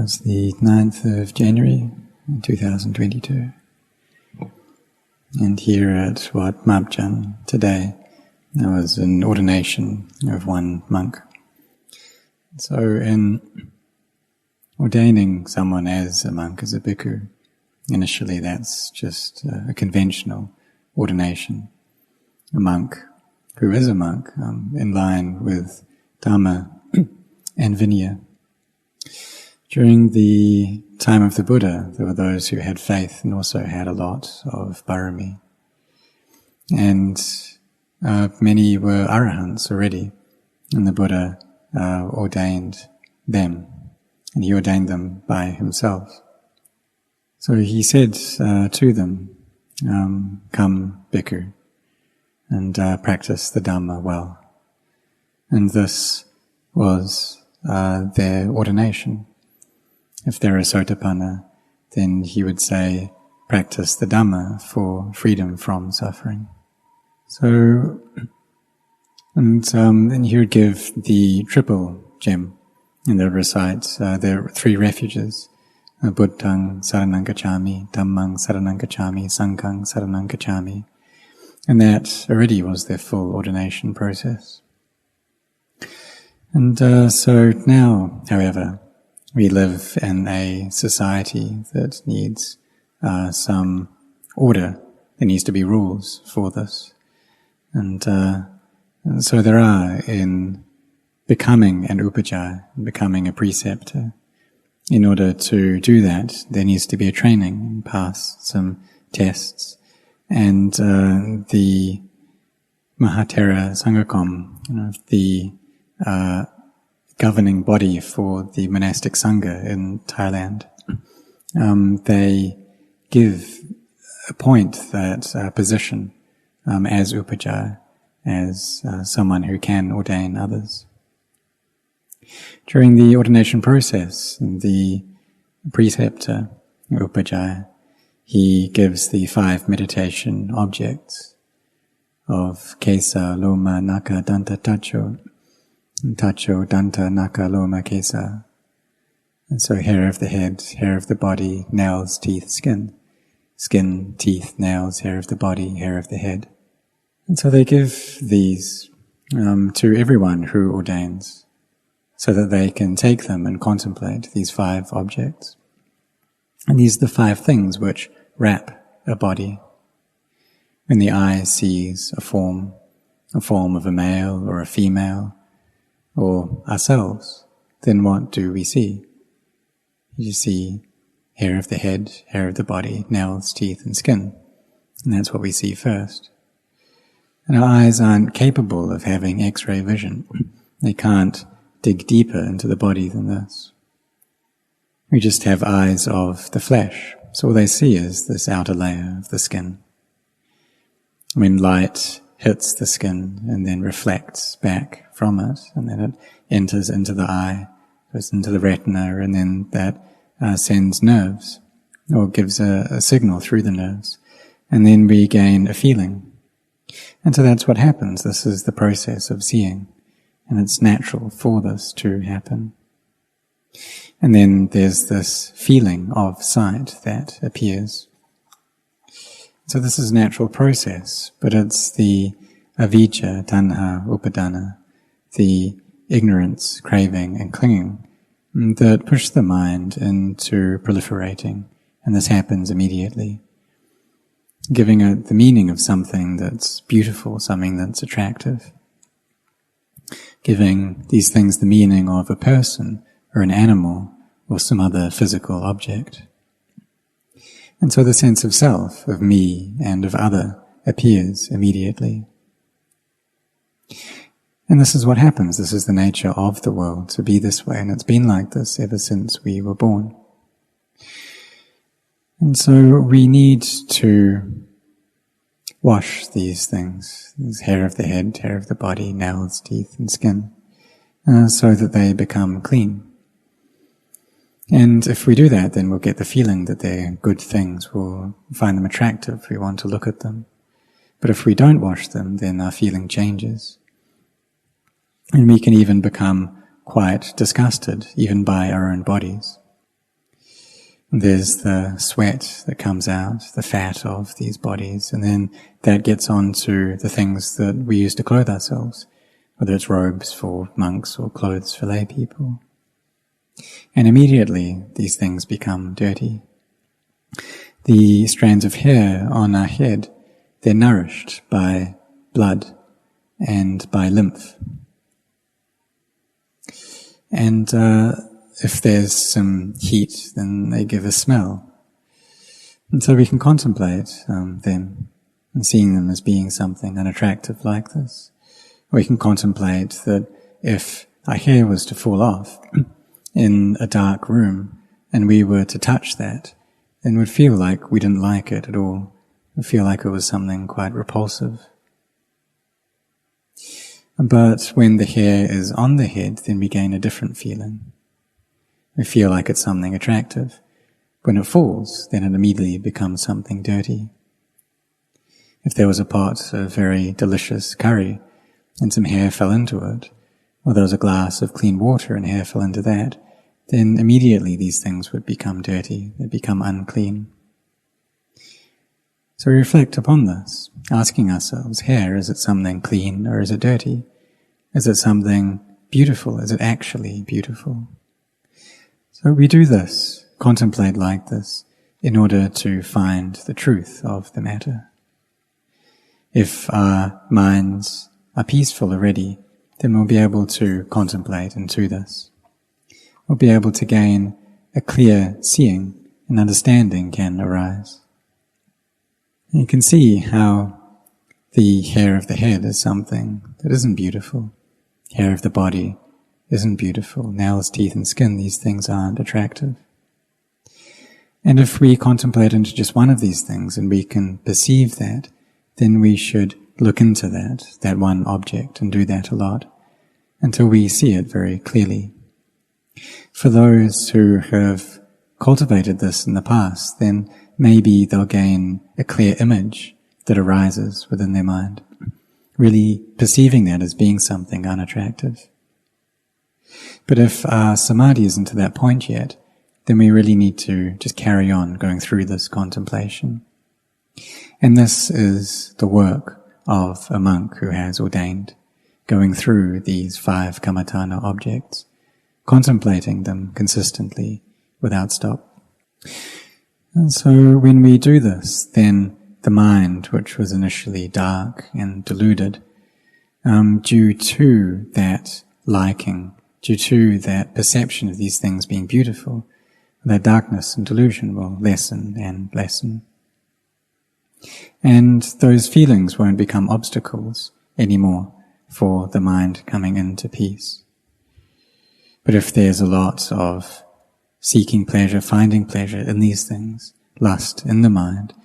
was the 9th of January 2022. And here at Wat Marp Jan today, there was an ordination of one monk. So in ordaining someone as a monk, as a bhikkhu, initially that's just a conventional ordination. A monk who is a monk, in line with Dhamma and Vinaya. During the time of the Buddha, there were those who had faith and also had a lot of barami. And many were arahants already, and the Buddha ordained them, and he ordained them by himself. So he said to them, come, bhikkhu, and practice the Dhamma well. And this was their ordination. If they're a sotapanna, then he would say, practice the Dhamma for freedom from suffering. So, and then he would give the triple gem, and they would recite their three refuges, Buddhang saranang gacchami, Dhammang saranang gacchami, Sanghang saranang gacchami. And that already was their full ordination process. And so now, however, we live in a society that needs some order. There needs to be rules for this. And so there are in becoming an upajjhaya, becoming a preceptor. In order to do that, there needs to be a training and pass some tests. And the Mahathera Sanghakom, the governing body for the monastic sangha in Thailand, they appoint that position as upajjhaya, as someone who can ordain others. During the ordination process, the preceptor, upajjhaya, he gives the 5 meditation objects of kesa, loma, naka, danta, tacho, tacho, danta, naka, loma, kesa. And so hair of the head, hair of the body, nails, teeth, skin. Skin, teeth, nails, hair of the body, hair of the head. And so they give these to everyone who ordains, so that they can take them and contemplate these 5 objects. And these are the 5 things which wrap a body. When the eye sees a form of a male or a female, or ourselves, then what do we see? You see hair of the head, hair of the body, nails, teeth, and skin. And that's what we see first. And our eyes aren't capable of having X-ray vision. They can't dig deeper into the body than this. We just have eyes of the flesh, so all they see is this outer layer of the skin. When light hits the skin and then reflects back from it, and then it enters into the eye, goes into the retina, and then that sends nerves, or gives a signal through the nerves, and then we gain a feeling. And so that's what happens. This is the process of seeing, and it's natural for this to happen. And then there's this feeling of sight that appears. So this is a natural process, but it's the avijja, tanha, upadana, the ignorance, craving, and clinging that push the mind into proliferating, and this happens immediately. Giving it the meaning of something that's beautiful, something that's attractive. Giving these things the meaning of a person, or an animal, or some other physical object. And so the sense of self, of me, and of other appears immediately. And this is what happens. This is the nature of the world, to be this way, and it's been like this ever since we were born. And so we need to wash these things, this hair of the head, hair of the body, nails, teeth, and skin, so that they become clean. And if we do that, then we'll get the feeling that they're good things. We'll find them attractive. We want to look at them. But if we don't wash them, then our feeling changes. And we can even become quite disgusted, even by our own bodies. There's the sweat that comes out, the fat of these bodies, and then that gets onto the things that we use to clothe ourselves, whether it's robes for monks or clothes for lay people. And immediately these things become dirty. The strands of hair on our head, they're nourished by blood and by lymph. And if there's some heat, then they give a smell. And so we can contemplate them and seeing them as being something unattractive like this. We can contemplate that if our hair was to fall off in a dark room and we were to touch that, then we'd feel like we didn't like it at all. We'd feel like it was something quite repulsive. But when the hair is on the head, then we gain a different feeling. We feel like it's something attractive. When it falls, then it immediately becomes something dirty. If there was a pot of very delicious curry and some hair fell into it, or there was a glass of clean water and hair fell into that, then immediately these things would become dirty, they'd become unclean. So we reflect upon this, asking ourselves, hair, is it something clean or is it dirty? Is it something beautiful? Is it actually beautiful? So we do this, contemplate like this, in order to find the truth of the matter. If our minds are peaceful already, then we'll be able to contemplate into this. We'll be able to gain a clear seeing and understanding can arise. And you can see how the hair of the head is something that isn't beautiful. Hair of the body isn't beautiful. Nails, teeth, and skin, these things aren't attractive. And if we contemplate into just one of these things and we can perceive that, then we should look into that one object, and do that a lot, until we see it very clearly. For those who have cultivated this in the past, then maybe they'll gain a clear image that arises within their mind, really perceiving that as being something unattractive. But if our samadhi isn't to that point yet, then we really need to just carry on going through this contemplation. And this is the work of a monk who has ordained, going through these 5 kammatthana objects, contemplating them consistently without stop. And so when we do this, then the mind, which was initially dark and deluded, due to that liking, due to that perception of these things being beautiful, that darkness and delusion will lessen and lessen. And those feelings won't become obstacles anymore for the mind coming into peace. But if there's a lot of seeking pleasure, finding pleasure in these things, lust in the mind,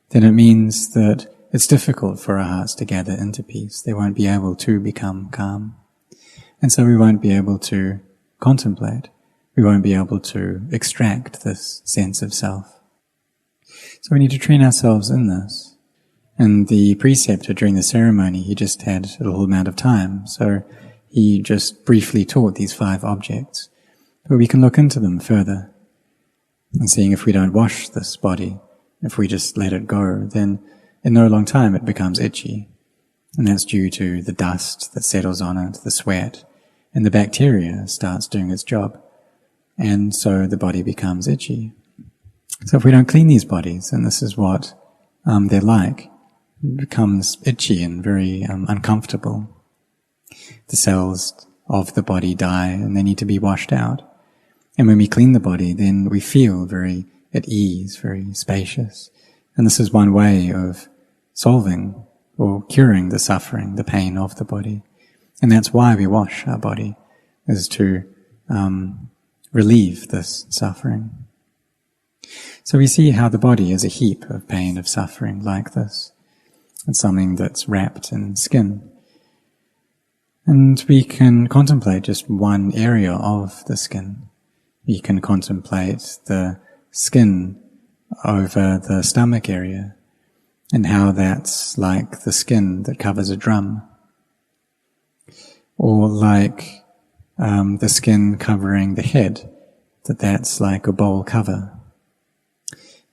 then it means that it's difficult for our hearts to gather into peace. They won't be able to become calm. And so we won't be able to contemplate. We won't be able to extract this sense of self. So we need to train ourselves in this. And the preceptor during the ceremony, he just had a little amount of time, so he just briefly taught these 5 objects. But we can look into them further, and seeing if we don't wash this body, if we just let it go, then in no long time it becomes itchy. And that's due to the dust that settles on it, the sweat, and the bacteria starts doing its job. And so the body becomes itchy. So if we don't clean these bodies, and this is what they're like, it becomes itchy and very uncomfortable. The cells of the body die and they need to be washed out. And when we clean the body, then we feel very at ease, very spacious. And this is one way of solving or curing the suffering, the pain of the body. And that's why we wash our body, is to relieve this suffering. So we see how the body is a heap of pain, of suffering like this. It's something that's wrapped in skin. And we can contemplate just one area of the skin. We can contemplate the skin over the stomach area, and how that's like the skin that covers a drum, or like the skin covering the head, that's like a bowl cover.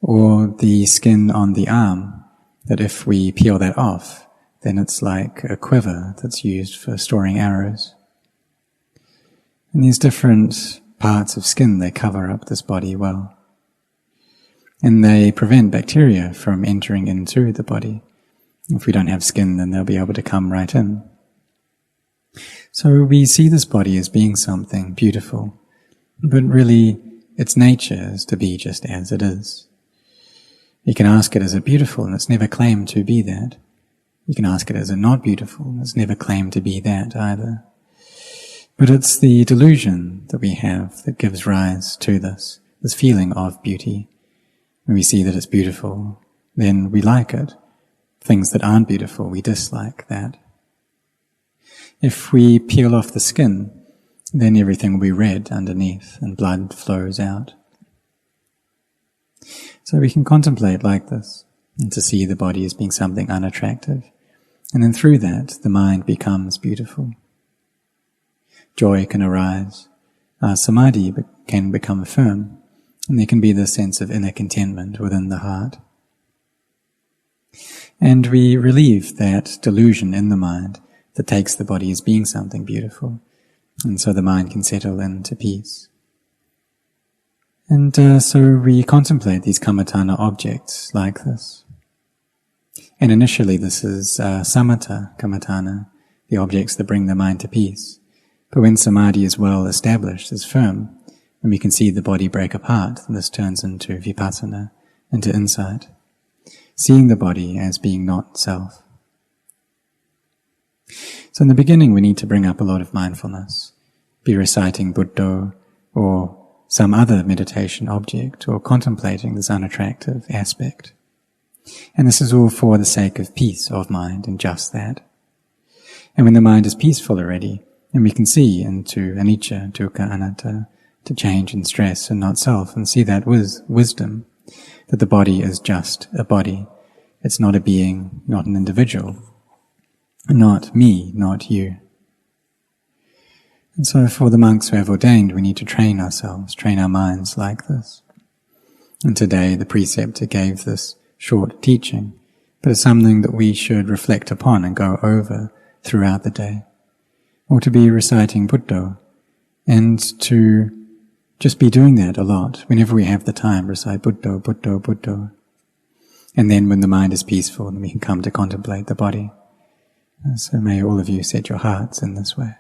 or the skin on the arm, that if we peel that off, then it's like a quiver that's used for storing arrows. And these different parts of skin, they cover up this body well. And they prevent bacteria from entering into the body. If we don't have skin, then they'll be able to come right in. So we see this body as being something beautiful, but really its nature is to be just as it is. You can ask it, is it beautiful? And it's never claimed to be that. You can ask it, is it not beautiful? And it's never claimed to be that either. But it's the delusion that we have that gives rise to this feeling of beauty. When we see that it's beautiful, then we like it. Things that aren't beautiful, we dislike that. If we peel off the skin, then everything will be red underneath and blood flows out. So we can contemplate like this, and to see the body as being something unattractive. And then through that, the mind becomes beautiful. Joy can arise. Our samadhi can become firm, and there can be this sense of inner contentment within the heart. And we relieve that delusion in the mind that takes the body as being something beautiful, and so the mind can settle into peace. And so we contemplate these kammatthana objects like this. And initially this is samatha kammatthana, the objects that bring the mind to peace. But when samadhi is well established, is firm, and we can see the body break apart, then this turns into vipassana, into insight, seeing the body as being not self. So in the beginning we need to bring up a lot of mindfulness, be reciting Buddha or some other meditation object, or contemplating this unattractive aspect. And this is all for the sake of peace of mind, and just that. And when the mind is peaceful already, then we can see into anicca, dukkha, anatta, to change and stress and not self, and see that with wisdom, that the body is just a body. It's not a being, not an individual, not me, not you. And so for the monks who have ordained, we need to train ourselves, train our minds like this. And today the preceptor gave this short teaching, but it's something that we should reflect upon and go over throughout the day. Or to be reciting Buddha, and to just be doing that a lot. Whenever we have the time, recite Buddha, Buddha, Buddha. And then when the mind is peaceful, then we can come to contemplate the body. So may all of you set your hearts in this way.